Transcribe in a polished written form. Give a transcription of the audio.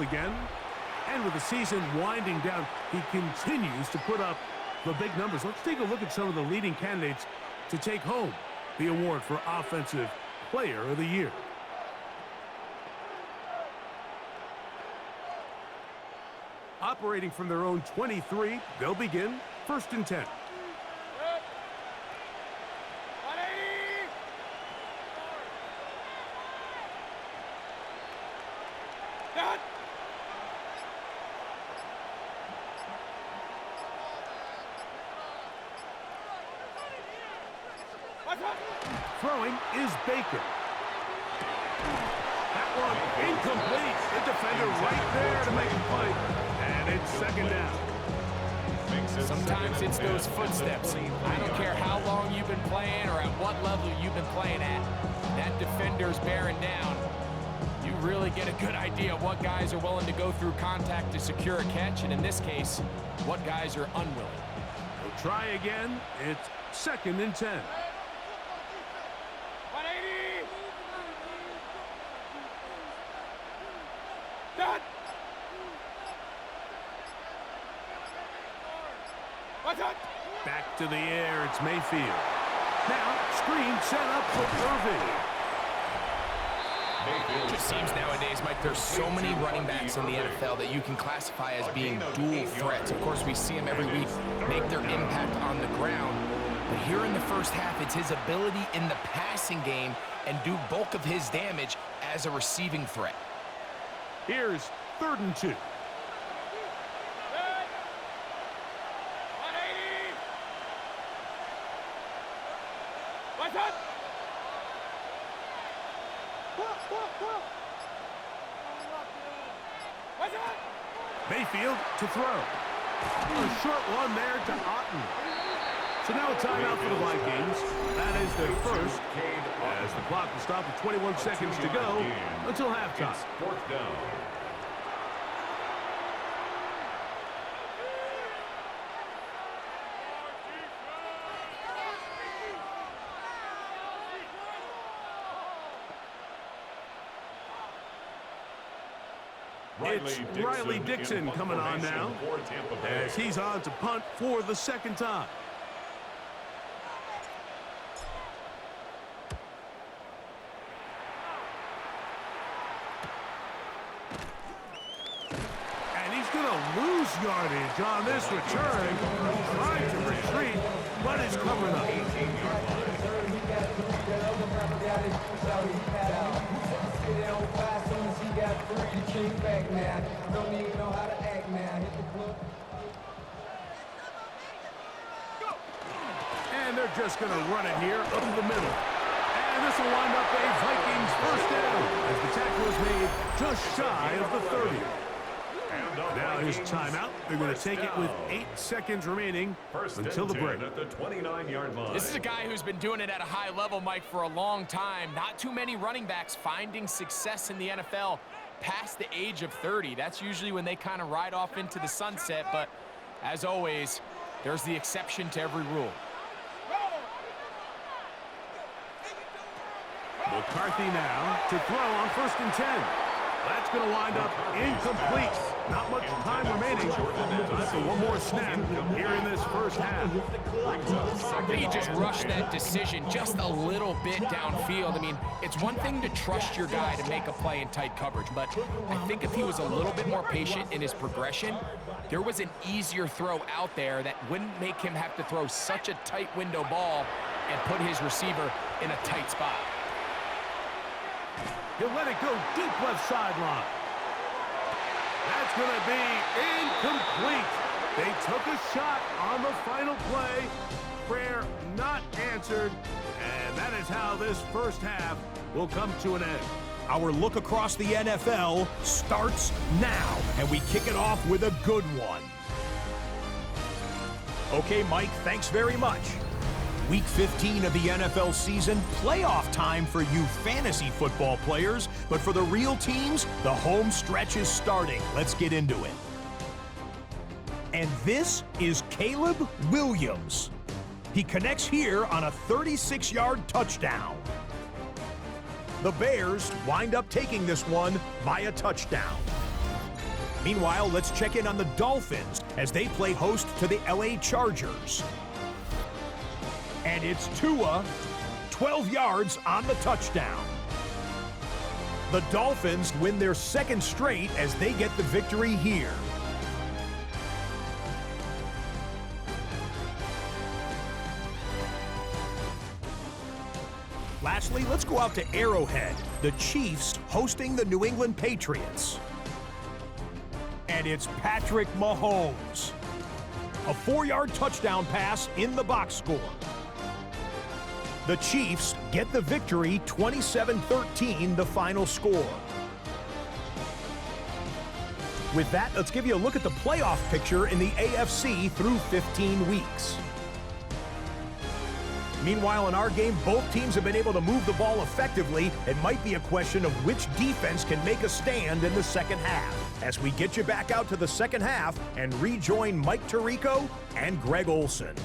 again. And with the season winding down, he continues to put up the big numbers. Let's take a look at some of the leading candidates to take home the award for Offensive Player of the Year. Operating from their own 23, they'll begin 1st and 10. Throwing is Baker. That one incomplete. The defender right there to make a play. And it's 2nd down. Sometimes it's those footsteps. I don't care how long you've been playing or at what level you've been playing at. That defender's bearing down. You really get a good idea of what guys are willing to go through contact to secure a catch, and in this case, what guys are unwilling. We'll try again. It's 2nd and 10. Back to the air, it's Mayfield. Now, screen set up for Irving. It just seems nowadays, Mike, there's so many running backs in the NFL that you can classify as being dual threats. Of course, we see them every week make their impact on the ground. But here in the first half, it's his ability in the passing game and do bulk of his damage as a receiving threat. Here's 3rd and 2. Mayfield to throw. A short one there to Otten. So now a timeout for the Vikings. That is their first, as the clock will stop with 21 seconds to go until halftime. 4th down. It's Riley Dixon coming on now, as he's on to punt for the 2nd time. And he's going to lose yardage on this return. Trying to retreat, but is covering up. And they're just going to run it here up the middle. And this will wind up a Vikings 1st down as the tackle is made just shy of the 30. Now his timeout. They're going to take it with 8 seconds remaining until the break. At the 29-yard line. This is a guy who's been doing it at a high level, Mike, for a long time. Not too many running backs finding success in the NFL past the age of 30. That's usually when they kind of ride off into the sunset, but as always, there's the exception to every rule. McCarthy now to throw on 1st and 10. That's going to wind up incomplete. Not much time remaining. Time for one more snap here in this first half. He just rushed that decision just a little bit downfield. I mean, it's one thing to trust your guy to make a play in tight coverage, but I think if he was a little bit more patient in his progression, there was an easier throw out there that wouldn't make him have to throw such a tight window ball and put his receiver in a tight spot. He'll let it go deep left sideline. That's going to be incomplete. They took a shot on the final play. Prayer not answered. And that is how this first half will come to an end. Our look across the NFL starts now, and we kick it off with a good one. Okay, Mike, thanks very much. Week 15 of the NFL season, playoff time for you fantasy football players, but for the real teams, the home stretch is starting. Let's get into it. And this is Caleb Williams. He connects here on a 36-yard touchdown. The Bears wind up taking this one by a touchdown. Meanwhile, let's check in on the Dolphins as they play host to the LA Chargers. And it's Tua, 12 yards on the touchdown. The Dolphins win their second straight as they get the victory here. Lastly, let's go out to Arrowhead, the Chiefs hosting the New England Patriots. And it's Patrick Mahomes. A 4-yard touchdown pass in the box score. The Chiefs get the victory, 27-13, the final score. With that, let's give you a look at the playoff picture in the AFC through 15 weeks. Meanwhile, in our game, both teams have been able to move the ball effectively. It might be a question of which defense can make a stand in the second half. As we get you back out to the second half and rejoin Mike Tirico and Greg Olson.